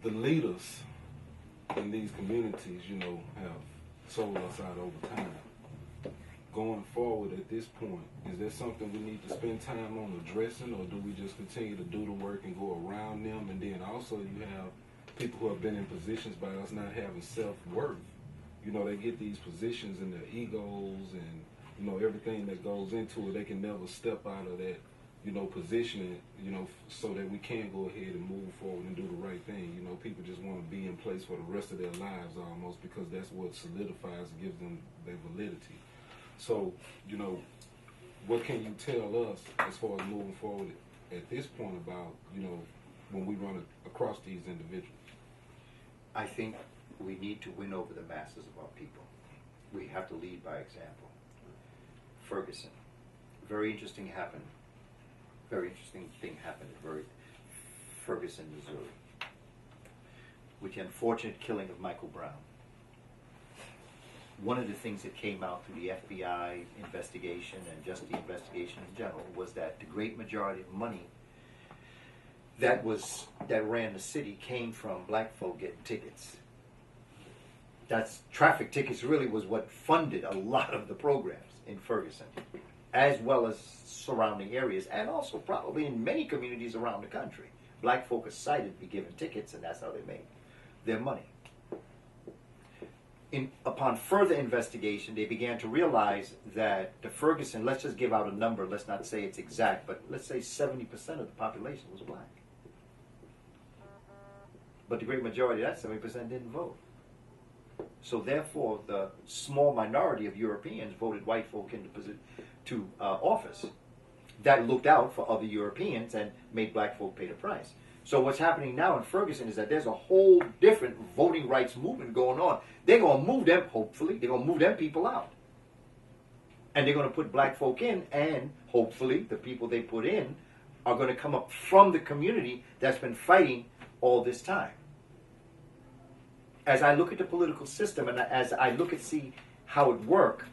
the leaders in these communities, you know, have sold us out over time. Going forward at this point, is there something we need to spend time on addressing, or do we just continue to do the work and go around them? And then also you have people who have been in positions by us not having self-worth. You know, they get these positions and their egos and, you know, everything that goes into it, they can never step out of that, you know, position, you know, so that we can go ahead and move forward and do the right thing. You know, people just want to be in place for the rest of their lives almost, because that's what solidifies and gives them their validity. So, you know, what can you tell us as far as moving forward at this point about, you know, when we run across these individuals? I think we need to win over the masses of our people. We have to lead by example. Ferguson, very interesting thing happened at Ferguson, Missouri, with the unfortunate killing of Michael Brown. One of the things that came out through the FBI investigation and just the investigation in general was that the great majority of money that ran the city came from black folk getting tickets. That's traffic tickets really was what funded a lot of the programs in Ferguson, as well as surrounding areas, and also probably in many communities around the country. Black folk are cited to be given tickets, and that's how they made their money. Upon further investigation, they began to realize that the Ferguson, let's just give out a number, let's not say it's exact, but let's say 70% of the population was black. But the great majority of that 70% didn't vote. So therefore, the small minority of Europeans voted white folk into office. That looked out for other Europeans and made black folk pay the price. So what's happening now in Ferguson is that there's a whole different voting rights movement going on. They're going to move them, hopefully, they're going to move them people out. And they're going to put black folk in, and hopefully the people they put in are going to come up from the community that's been fighting all this time. As I look at the political system and as I look at see how it works,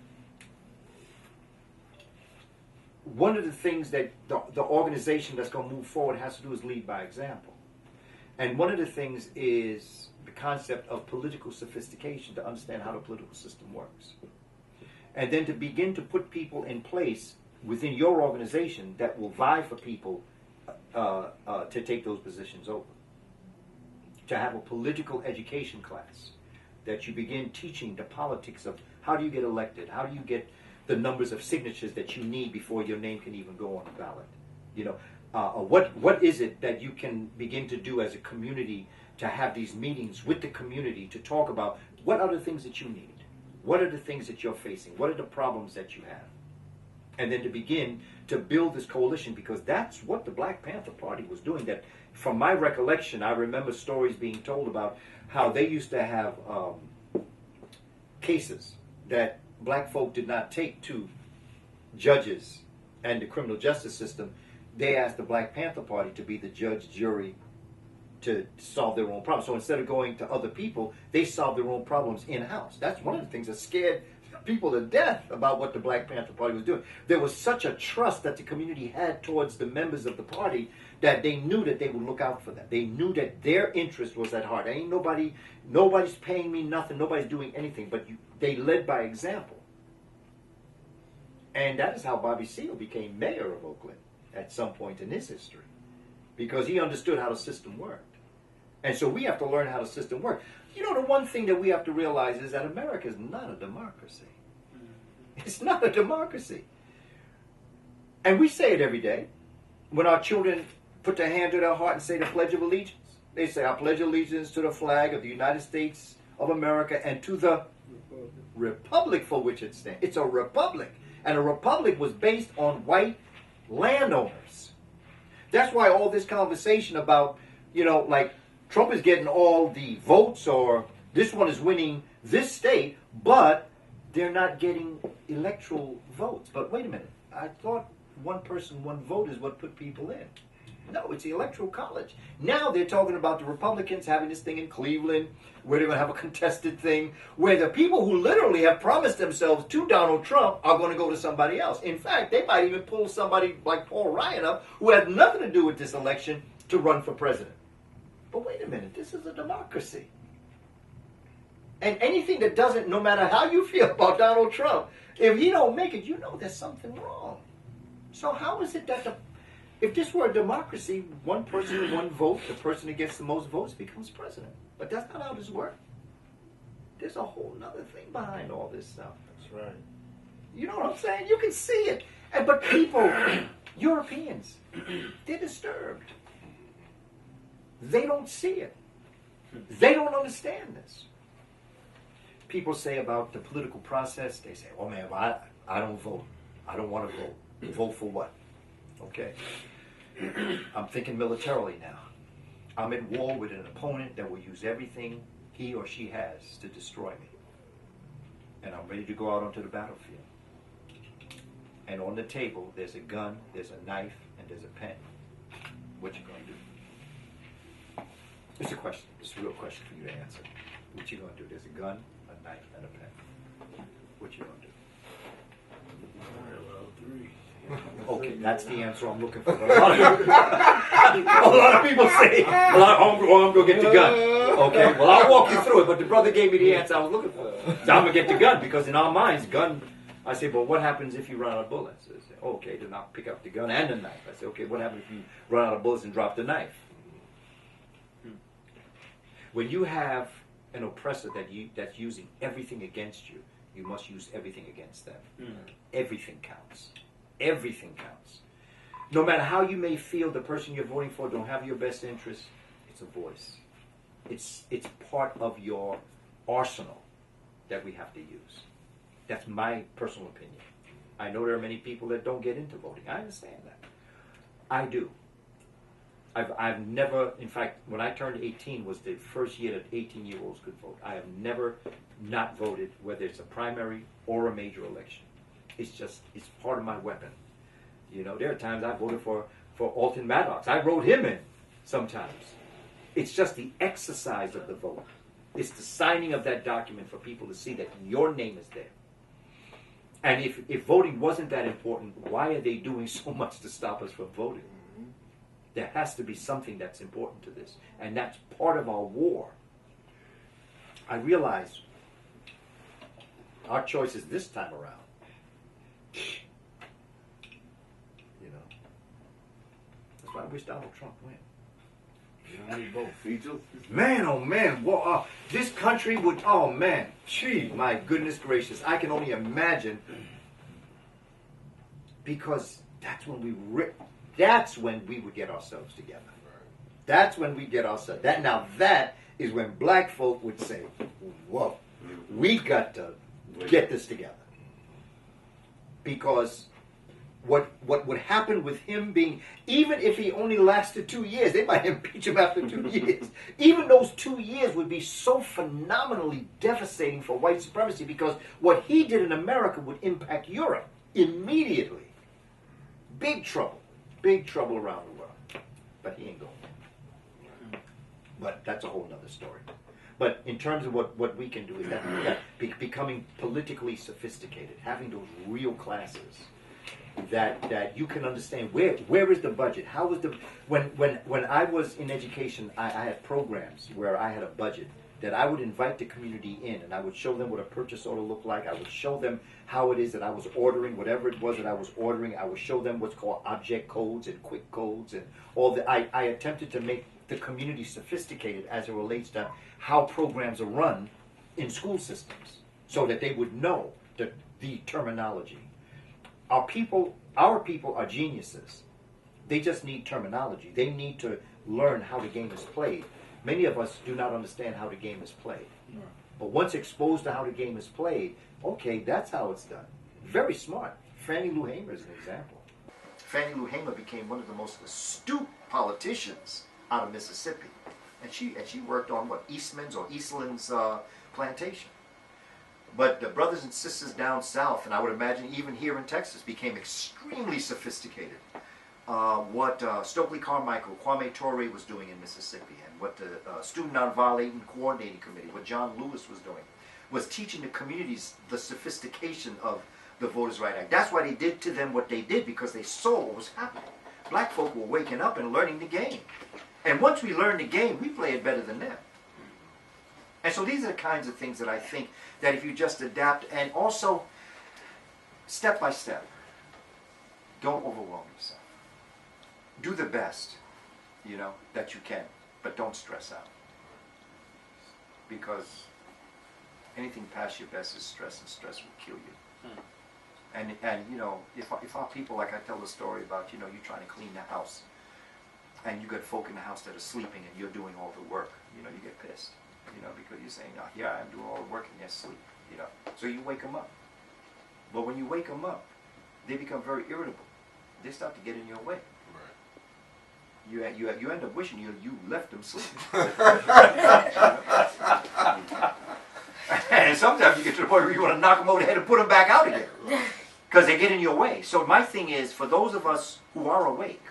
one of the things that the organization that's going to move forward has to do is lead by example. And one of the things is the concept of political sophistication, to understand how the political system works. And then to begin to put people in place within your organization that will vie for people to take those positions over. To have a political education class, that you begin teaching the politics of how do you get elected, how do you get the numbers of signatures that you need before your name can even go on the ballot. You know, what is it that you can begin to do as a community to have these meetings with the community to talk about what are the things that you need, what are the things that you're facing, what are the problems that you have, and then to begin to build this coalition, because that's what the Black Panther Party was doing. That, from my recollection, I remember stories being told about how they used to have cases that black folk did not take to judges and the criminal justice system. They asked the Black Panther Party to be the judge, jury, to solve their own problems. So instead of going to other people, they solved their own problems in-house. That's one of the things that scared people to death about what the Black Panther Party was doing. There was such a trust that the community had towards the members of the party that they knew that they would look out for them. They knew that their interest was at heart. Ain't nobody's paying me nothing, nobody's doing anything, but they led by example. And that is how Bobby Seale became mayor of Oakland at some point in his history, because he understood how the system worked. And so we have to learn how the system works. You know, the one thing that we have to realize is that America is not a democracy. It's not a democracy. And we say it every day. When our children put their hand to their heart and say the Pledge of Allegiance, they say, I pledge allegiance to the flag of the United States of America and to the republic for which it stands. It's a republic. And a republic was based on white landowners. That's why all this conversation about, you know, like Trump is getting all the votes, or this one is winning this state, but they're not getting electoral votes. But wait a minute, I thought one person, one vote is what put people in. No, it's the Electoral College. Now they're talking about the Republicans having this thing in Cleveland, where they're going to have a contested thing, where the people who literally have promised themselves to Donald Trump are going to go to somebody else. In fact, they might even pull somebody like Paul Ryan up, who had nothing to do with this election, to run for president. But wait a minute, this is a democracy. And anything that doesn't, no matter how you feel about Donald Trump, if he don't make it, you know there's something wrong. So how is it that if this were a democracy, one person, one vote, the person that gets the most votes becomes president? But that's not how this works. There's a whole nother thing behind all this stuff. That's right. You know what I'm saying? You can see it. But people, Europeans, they're disturbed. They don't see it. They don't understand this. People say about the political process, they say, oh man, well, I don't vote. I don't want to vote. Vote for what? Okay. I'm thinking militarily now. I'm at war with an opponent that will use everything he or she has to destroy me. And I'm ready to go out onto the battlefield. And on the table, there's a gun, there's a knife, and there's a pen. What you gonna do? It's a question. It's a real question for you to answer. What you gonna do? There's a gun, a knife, and a pen. What you gonna do? Okay, that's the answer I'm looking for. A lot of people say, well, I'm going to get the gun. Okay, well, I'll walk you through it, but the brother gave me the answer I was looking for. So I'm going to get the gun, because in our minds, gun, I say, well, what happens if you run out of bullets? I say, okay, then I'll pick up the gun and the knife. I say, okay, what happens if you run out of bullets and drop the knife? When you have an oppressor that's using everything against you, you must use everything against them. Everything counts. Everything counts. No matter how you may feel the person you're voting for don't have your best interest, it's a voice. It's part of your arsenal that we have to use. That's my personal opinion. I know there are many people that don't get into voting. I understand that. I do. I've never, in fact, when I turned 18 was the first year that 18-year-olds could vote. I have never not voted, whether it's a primary or a major election. It's part of my weapon. You know, there are times I voted for Alton Maddox. I wrote him in sometimes. It's just the exercise of the vote. It's the signing of that document for people to see that your name is there. And if voting wasn't that important, why are they doing so much to stop us from voting? There has to be something that's important to this. And that's part of our war. I realize our choices this time around, you know, that's why I wish Donald Trump win. Man, oh man, well, this country would, oh man, gee, my goodness gracious, I can only imagine, because that's when we would get ourselves together. That's when we get ourselves. That is when black folk would say, whoa, we got to get this together. Because what would happen with him being, even if he only lasted 2 years, they might impeach him after 2 years. Even those 2 years would be so phenomenally devastating for white supremacy, because what he did in America would impact Europe immediately. Big trouble around the world. But he ain't going. But that's a whole nother story. But in terms of what we can do is that becoming politically sophisticated, having those real classes that you can understand where is the budget, how is the when I was in education, I had programs where I had a budget that I would invite the community in, and I would show them what a purchase order looked like. I would show them how it is that I was ordering whatever it was that I was ordering. I would show them what's called object codes and quick codes and all that. I attempted to make the community sophisticated as it relates to how programs are run in school systems, so that they would know the terminology. Our people are geniuses. They just need terminology. They need to learn how the game is played. Many of us do not understand how the game is played. But once exposed to how the game is played, okay, that's how it's done. Very smart. Fannie Lou Hamer is an example. Fannie Lou Hamer became one of the most astute politicians out of Mississippi. And she worked on Eastland's plantation. But the brothers and sisters down south, and I would imagine even here in Texas, became extremely sophisticated. What Stokely Carmichael, Kwame Ture was doing in Mississippi, and what the Student Nonviolent Coordinating Committee, what John Lewis was doing, was teaching the communities the sophistication of the Voters' Right Act. That's why they did to them what they did, because they saw what was happening. Black folk were waking up and learning the game. And once we learn the game, we play it better than them. And so these are the kinds of things that I think that if you just adapt, and also step by step, don't overwhelm yourself. Do the best, you know, that you can, but don't stress out. Because anything past your best is stress, and stress will kill you. And you know, if our people, like I tell the story about, you know, you trying to clean the house, and you got folk in the house that are sleeping, and you're doing all the work, you know, you get pissed, you know, because you're saying, oh, here I am doing all the work, and they're asleep, you know. So you wake them up. But when you wake them up, they become very irritable. They start to get in your way. Right. You end up wishing you left them sleep. And sometimes you get to the point where you want to knock them over the head and put them back out again. Because they get in your way. So my thing is, for those of us who are awake,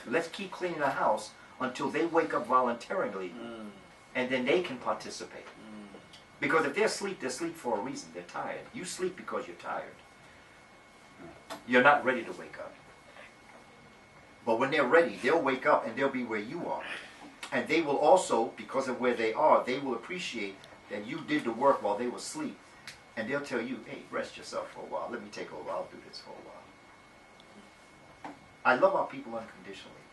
let's keep cleaning the house until they wake up voluntarily, and then they can participate. Because if they're asleep for a reason. They're tired. You sleep because you're tired. You're not ready to wake up. But when they're ready, they'll wake up and they'll be where you are. And they will also, because of where they are, they will appreciate that you did the work while they were asleep. And they'll tell you, hey, rest yourself for a while. Let me take over. I'll do this for a while. I love our people unconditionally.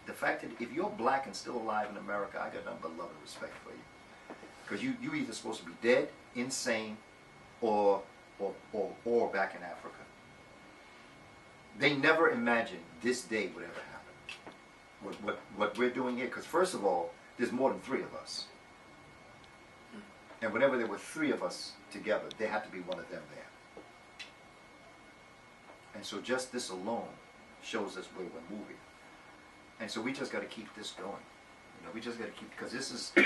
The fact that if you're black and still alive in America, I got nothing but love and respect for you. Because you're either supposed to be dead, insane, or back in Africa. They never imagined this day would ever happen. What we're doing here, because first of all, there's more than 3 of us. And whenever there were 3 of us together, there had to be one of them there. And so just this alone shows us where we're moving. And so we just got to keep this going. You know, we just got to keep, because this is a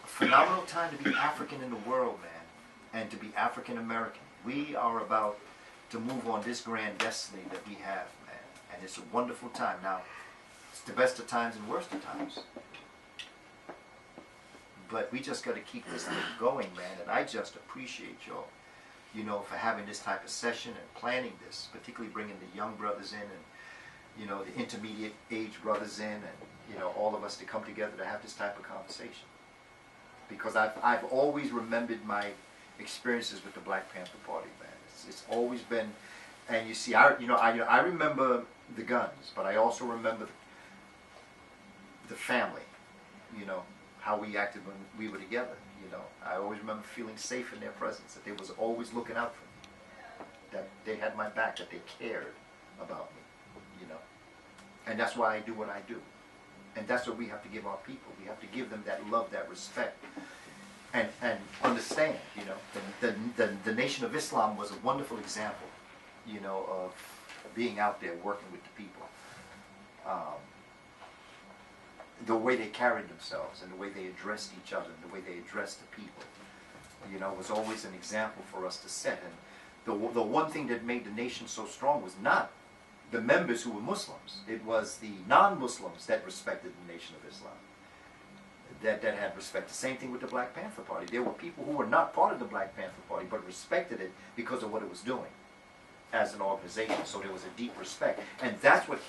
phenomenal time to be African in the world, man, and to be African American. We are about to move on this grand destiny that we have, man, and it's a wonderful time. Now, it's the best of times and worst of times, but we just got to keep this thing going, man. And I just appreciate y'all, you know, for having this type of session and planning this, particularly bringing the young brothers in, and you know, the intermediate age brothers in, and you know, all of us to come together to have this type of conversation. Because I've always remembered my experiences with the Black Panther Party, man. It's always been, and you see, I remember the guns, but I also remember the family. You know, how we acted when we were together. You know, I always remember feeling safe in their presence. That they was always looking out for me. That they had my back. That they cared about me. You know, and that's why I do what I do. And that's what we have to give our people. We have to give them that love, that respect, and understand. You know, the Nation of Islam was a wonderful example. You know, of being out there working with the people. The way they carried themselves and the way they addressed each other and the way they addressed the people, you know, was always an example for us to set. And the one thing that made the nation so strong was not the members who were Muslims. It was the non-Muslims that respected the Nation of Islam, that had respect. The same thing with the Black Panther Party. There were people who were not part of the Black Panther Party but respected it because of what it was doing as an organization. So there was a deep respect. And that's what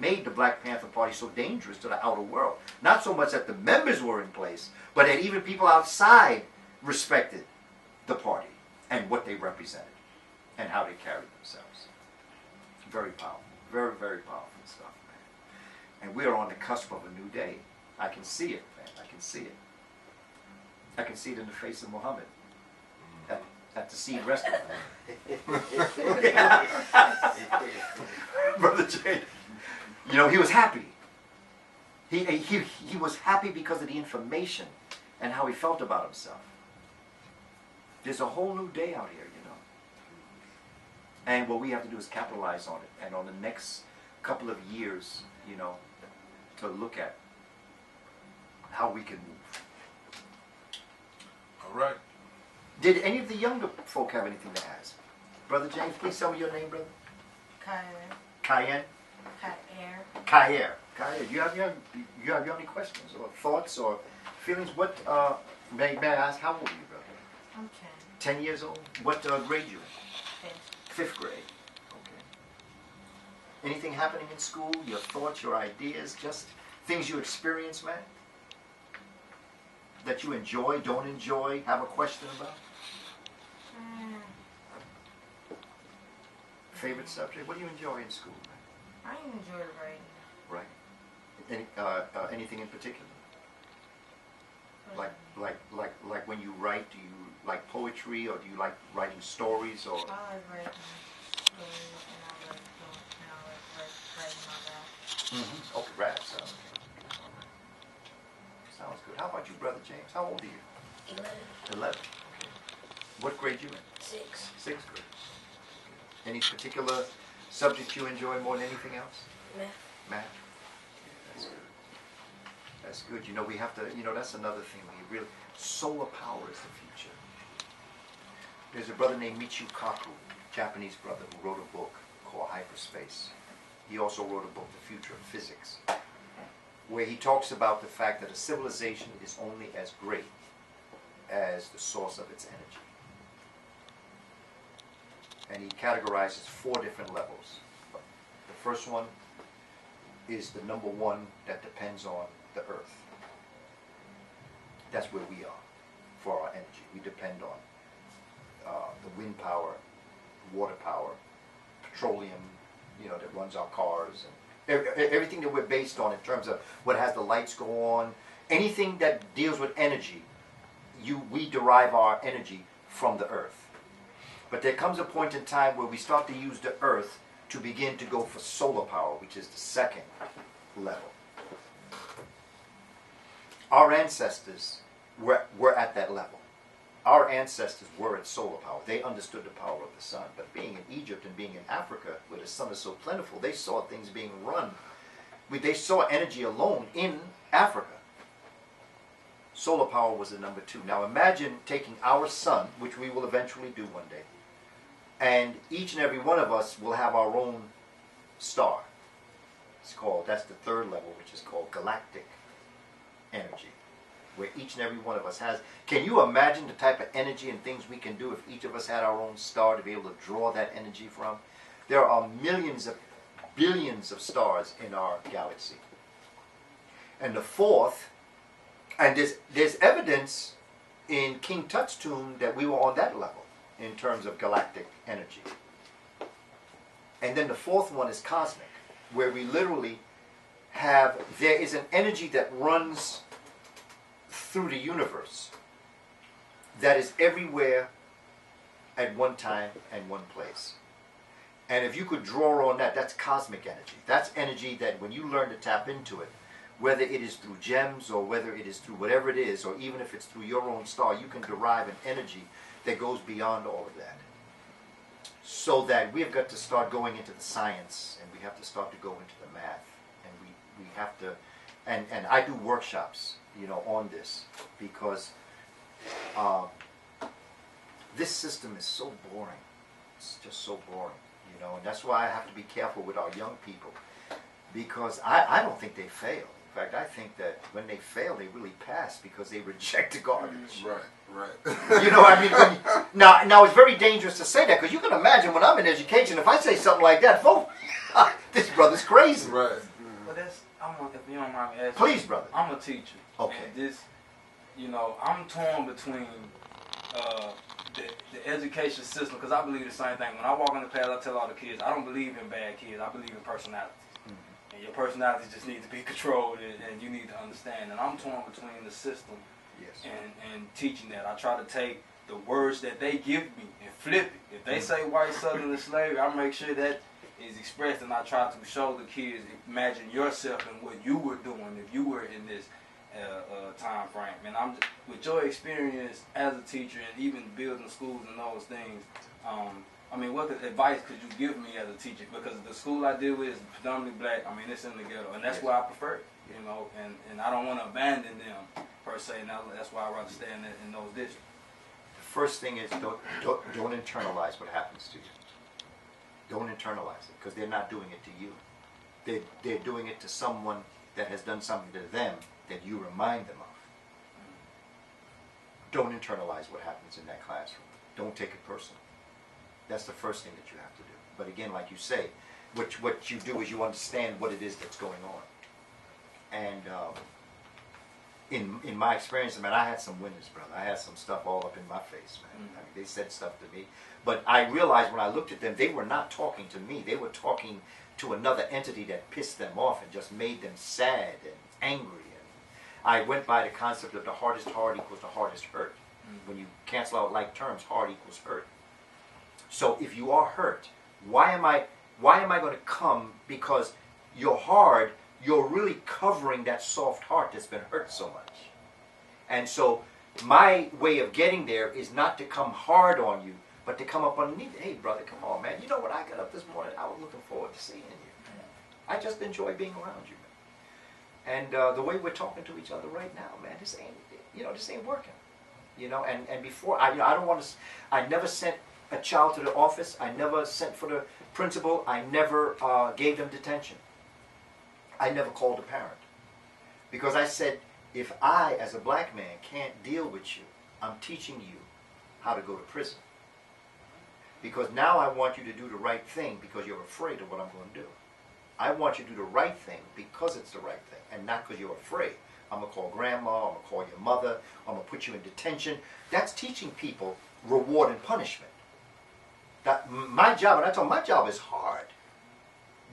made the Black Panther Party so dangerous to the outer world. Not so much that the members were in place, but that even people outside respected the party and what they represented and how they carried themselves. Very powerful. Very, very powerful stuff, man. And we are on the cusp of a new day. I can see it, man. I can see it. I can see it in the face of Muhammad at the Seed restaurant. Brother Jay, you know, he was happy. He was happy because of the information and how he felt about himself. There's a whole new day out here, you know. And what we have to do is capitalize on it. And on the next couple of years, you know, to look at how we can move. All right. Did any of the younger folk have anything to ask? Brother James, please tell me your name, brother. Cayenne. Kayer. Do you have any questions or thoughts or feelings? What may I ask? How old are you, brother? I'm 10 years old. What grade you in? Fifth grade. Okay. Anything happening in school? Your thoughts, your ideas? Just Things you experience, man? That you enjoy, don't enjoy, have a question about? Favorite subject? What do you enjoy in school, man? I enjoy writing. Right. Anything in particular? Like when you write, do you like poetry, or do you like writing stories, or? I like writing stories, and I like writing my rap. Okay, rap sounds good. Sounds good. How about you, Brother James? How old are you? 11. 11. Okay. What grade you in? 6. 6th grade. Any particular subject you enjoy more than anything else? Math. Math. That's good. That's good. You know, we have to, that's another thing. We really, solar power is the future. There's a brother named Michio Kaku, Japanese brother, who wrote a book called Hyperspace. He also wrote a book, The Future of Physics, where he talks about the fact that a civilization is only as great as the source of its energy. And he categorizes 4 different levels. The first one is the number one that depends on the earth. That's where we are for our energy. We depend on the wind power, water power, petroleum, that runs our cars, and everything that we're based on in terms of what has the lights go on. Anything that deals with energy, we derive our energy from the earth. But there comes a point in time where we start to use the earth to begin to go for solar power, which is the second level. Our ancestors were at that level. Our ancestors were at solar power. They understood the power of the sun. But being in Egypt and being in Africa, where the sun is so plentiful, they saw things being run. They saw energy alone in Africa. Solar power was the number 2. Now imagine taking our sun, which we will eventually do one day, and each and every one of us will have our own star. That's the 3rd level, which is called galactic energy, where each and every one of us has. Can you imagine the type of energy and things we can do if each of us had our own star to be able to draw that energy from? There are billions of stars in our galaxy. And the 4th, and there's evidence in King Tut's tomb that we were on that level in terms of galactic energy. And then the 4th one is cosmic, where we literally there is an energy that runs through the universe that is everywhere at one time and one place. And if you could draw on that, that's cosmic energy. That's energy that when you learn to tap into it, whether it is through gems or whether it is through whatever it is, or even if it's through your own star, you can derive an energy that goes beyond all of that. So that we have got to start going into the science, and we have to start to go into the math, and we have to, and I do workshops, on this, because this system is so boring. It's just so boring, and that's why I have to be careful with our young people, because I don't think they fail. In fact, I think that when they fail, they really pass because they reject the garbage. Right. Now it's very dangerous to say that, because you can imagine when I'm in education, if I say something like that, folks, this brother's crazy. Right. But if you don't mind me asking. Please, brother. I'm a teacher. Okay. And this, I'm torn between the education system, because I believe the same thing. When I walk in the class, I tell all the kids, I don't believe in bad kids. I believe in personalities. And your personality just needs to be controlled, and you need to understand. And I'm torn between the system and teaching that. I try to take the words that they give me and flip it. If they say white southern slavery, I make sure that is expressed, and I try to show the kids, imagine yourself and what you were doing if you were in this time frame. And with your experience as a teacher and even building schools and those things, what advice could you give me as a teacher? Because the school I deal with is predominantly black. It's in the ghetto, and that's why I prefer it. And I don't want to abandon them per se. And that's why I rather stay in those districts. The first thing is don't internalize what happens to you. Don't internalize it, because they're not doing it to you. They're doing it to someone that has done something to them that you remind them of. Don't internalize what happens in that classroom. Don't take it personal. That's the first thing that you have to do. But again, like you say, what you do is you understand what it is that's going on. And in my experience, man, I had some winners, brother. I had some stuff all up in my face, man. I mean, they said stuff to me. But I realized when I looked at them, they were not talking to me. They were talking to another entity that pissed them off and just made them sad and angry. And I went by the concept of the hardest hard equals the hardest hurt. When you cancel out like terms, hard equals hurt. So if you are hurt, why am I going to come? Because you're hard, you're really covering that soft heart that's been hurt so much. And so my way of getting there is not to come hard on you, but to come up underneath. Hey, brother, come on, man. You know when I got up this morning, I was looking forward to seeing you. I just enjoy being around you, man. And the way we're talking to each other right now, man, this ain't working. And before, I don't want to, I never sent a child to the office. I never sent for the principal. I never gave them detention. I never called a parent. Because I said, if I, as a black man, can't deal with you, I'm teaching you how to go to prison. Because now I want you to do the right thing because you're afraid of what I'm going to do. I want you to do the right thing because it's the right thing and not because you're afraid. I'm going to call grandma, I'm going to call your mother, I'm going to put you in detention. That's teaching people reward and punishment. My job, and I told them, my job is hard.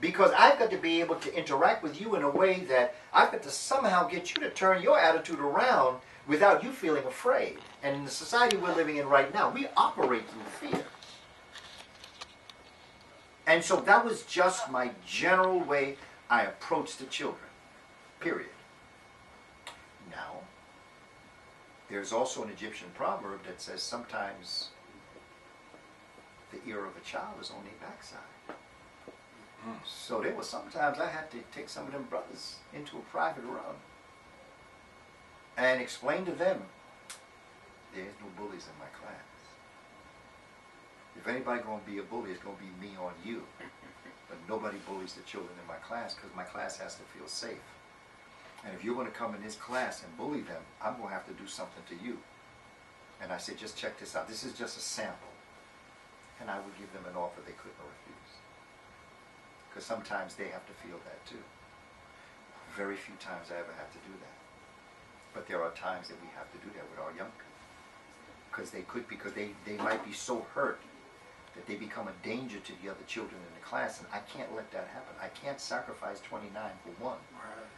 Because I've got to be able to interact with you in a way that I've got to somehow get you to turn your attitude around without you feeling afraid. And in the society we're living in right now, we operate through fear. And so that was just my general way I approached the children, period. Now, there's also an Egyptian proverb that says sometimes the ear of a child is on their backside. So there were sometimes I had to take some of them brothers into a private room and explain to them, there's no bullies in my class. If anybody going to be a bully, it's going to be me on you. But nobody bullies the children in my class because my class has to feel safe. And if you're going to come in this class and bully them, I'm going to have to do something to you. And I said, just check this out. This is just a sample. And I would give them an offer they couldn't refuse. Because sometimes they have to feel that too. Very few times I ever have to do that. But there are times that we have to do that with our young people. Because they might be so hurt that they become a danger to the other children in the class, and I can't let that happen. I can't sacrifice 29 for one. Right.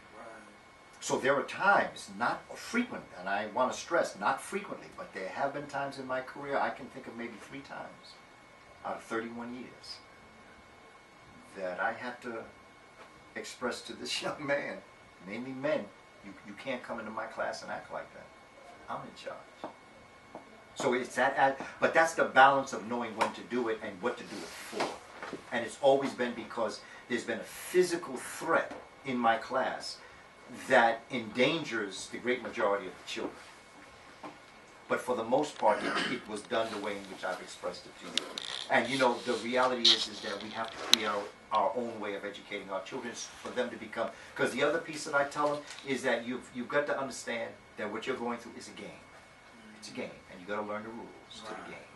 So there are times, not frequent, and I want to stress, not frequently, but there have been times in my career, I can think of maybe 3 times out of 31 years, that I had to express to this young man, mainly men, you can't come into my class and act like that. I'm in charge. So it's that, but that's the balance of knowing when to do it and what to do it for. And it's always been because there's been a physical threat in my class that endangers the great majority of the children. But for the most part, it was done the way in which I've expressed it to you. And the reality is that we have to create our own way of educating our children for them to become, because the other piece that I tell them is that you've got to understand that what you're going through is a game. It's a game, and you got to learn the rules to the game.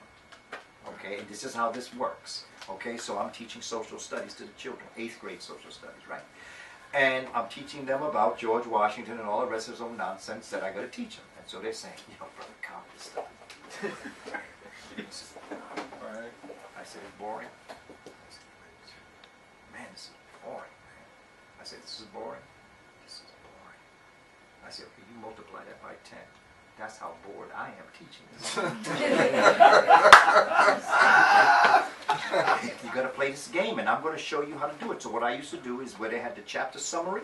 Okay, and this is how this works. Okay, so I'm teaching social studies to the children, 8th grade social studies, right? And I'm teaching them about George Washington and all the rest of his own nonsense that I got to teach them. And so they're saying, brother, calm this stuff. Right. I said, it's boring. I said, man, this is boring, man. I said, this is boring. This is boring. I said, okay, you multiply that by 10. That's how bored I am teaching this. You got to play this game, and I'm going to show you how to do it. So what I used to do is where they had the chapter summary,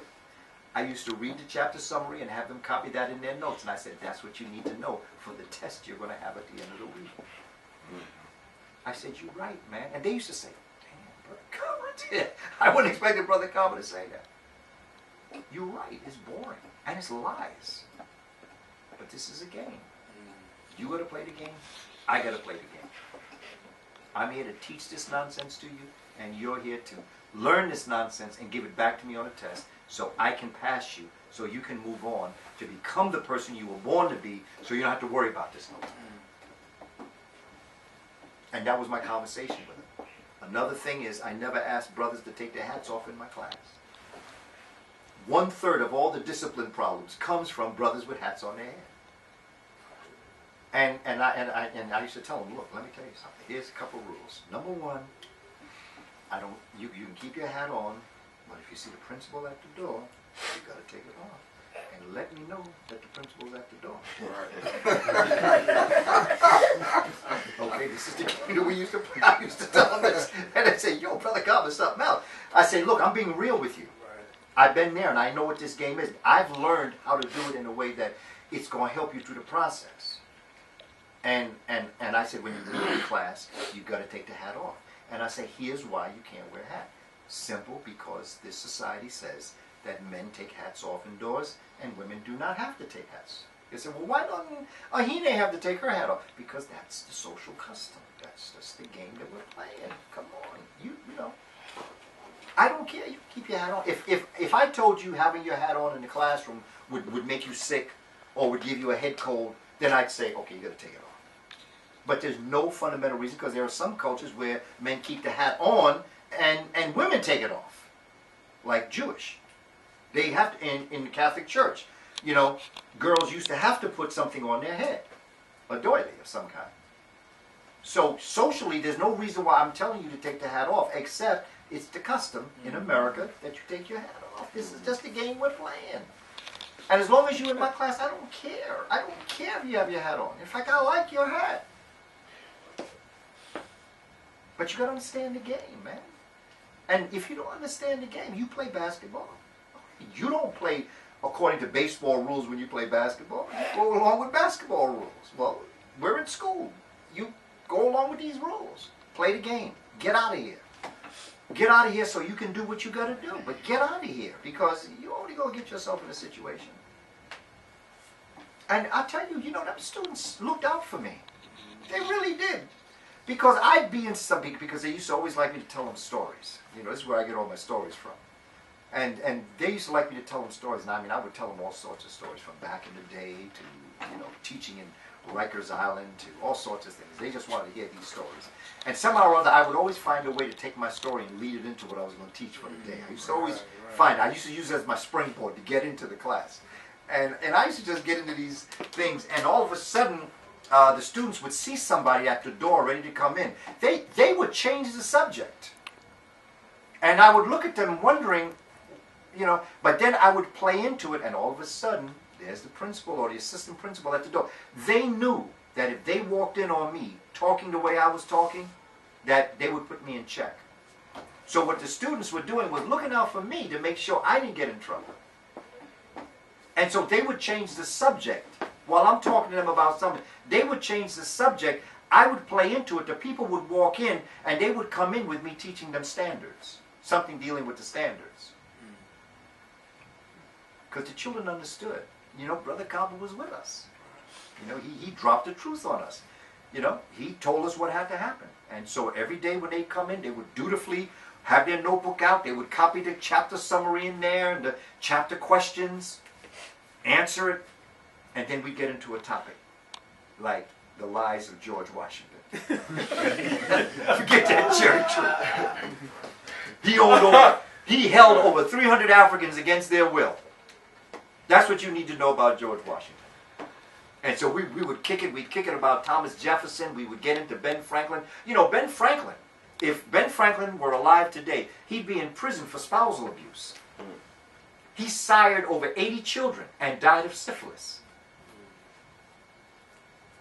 I used to read the chapter summary and have them copy that in their notes. And I said, that's what you need to know for the test you're going to have at the end of the week. I said, you're right, man. And they used to say, damn, Brother Kaba did. I wouldn't expect Brother Kaba to say that. You're right, it's boring. And it's lies. But this is a game. You got to play the game. I got to play the game. I'm here to teach this nonsense to you, and you're here to learn this nonsense and give it back to me on a test so I can pass you, so you can move on to become the person you were born to be, so you don't have to worry about this no more. And that was my conversation with him. Another thing is, I never asked brothers to take their hats off in my class. 1/3 of all the discipline problems comes from brothers with hats on their head. And I used to tell them, look, let me tell you something. Here's a couple rules. Number one, you can keep your hat on, but if you see the principal at the door, you got to take it off. And let me know that the principal's at the door. Okay, this is the game that we used to play. I used to tell them this. And they'd say, yo, Brother Kaba, something else. I say, look, I'm being real with you. I've been there and I know what this game is. I've learned how to do it in a way that it's going to help you through the process. And I said, when you leave class, you've got to take the hat off. And I say, here's why you can't wear a hat. Simple, because this society says that men take hats off indoors and women do not have to take hats. They say, well, why doesn't Ahine have to take her hat off? Because that's the social custom. That's just the game that we're playing. Come on, you know. I don't care. You keep your hat on. If I told you having your hat on in the classroom would make you sick or would give you a head cold, then I'd say, okay, you got to take it off. But there's no fundamental reason, because there are some cultures where men keep the hat on and women take it off, like Jewish. They have to, in the Catholic Church, you know, girls used to have to put something on their head, a doily of some kind. So socially, there's no reason why I'm telling you to take the hat off, except it's the custom in America that you take your hat off. This is just a game we're playing. And as long as you're in my class, I don't care. I don't care if you have your hat on. In fact, I like your hat. But you got to understand the game, man. And if you don't understand the game, you play basketball. You don't play according to baseball rules when you play basketball. You go along with basketball rules. Well, we're in school. You go along with these rules. Play the game. Get out of here. Get out of here so you can do what you got to do. But get out of here, because you're only going to get yourself in a situation. And I tell you, you know, them students looked out for me. They really did. Because I'd be in something, because they used to always like me to tell them stories. You know, this is where I get all my stories from. And they used to like me to tell them stories. And I mean, I would tell them all sorts of stories, from back in the day to, you know, teaching in Rikers Island to all sorts of things. They just wanted to hear these stories. And somehow or other, I would always find a way to take my story and lead it into what I was going to teach for the day. I used to always find, I used to use it as my springboard to get into the class. And I used to just get into these things, and all of a sudden, the students would see somebody at the door ready to come in. They would change the subject. And I would look at them wondering, you know, but then I would play into it, and all of a sudden, there's the principal or the assistant principal at the door. They knew that if they walked in on me talking the way I was talking, that they would put me in check. So what the students were doing was looking out for me to make sure I didn't get in trouble. And so they would change the subject. While I'm talking to them about something, they would change the subject. I would play into it. The people would walk in, and they would come in with me teaching them standards. Something dealing with the standards. Because the children understood. You know, Brother Kaba was with us. You know, he dropped the truth on us. You know, he told us what had to happen. And so every day when they come in, they would dutifully have their notebook out. They would copy the chapter summary in there and the chapter questions, answer it, and then we get into a topic like the lies of George Washington. Forget that cherry tree. He held over 300 Africans against their will. That's what you need to know about George Washington. And so we would kick it. We'd kick it about Thomas Jefferson. We would get into Ben Franklin. You know, Ben Franklin, if Ben Franklin were alive today, he'd be in prison for spousal abuse. He sired over 80 children and died of syphilis.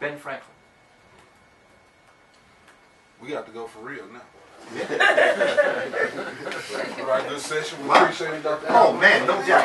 Ben Franklin. We got to go for real now. Yeah. All right, good session. We appreciate it, Dr. Oh, man, no doubt.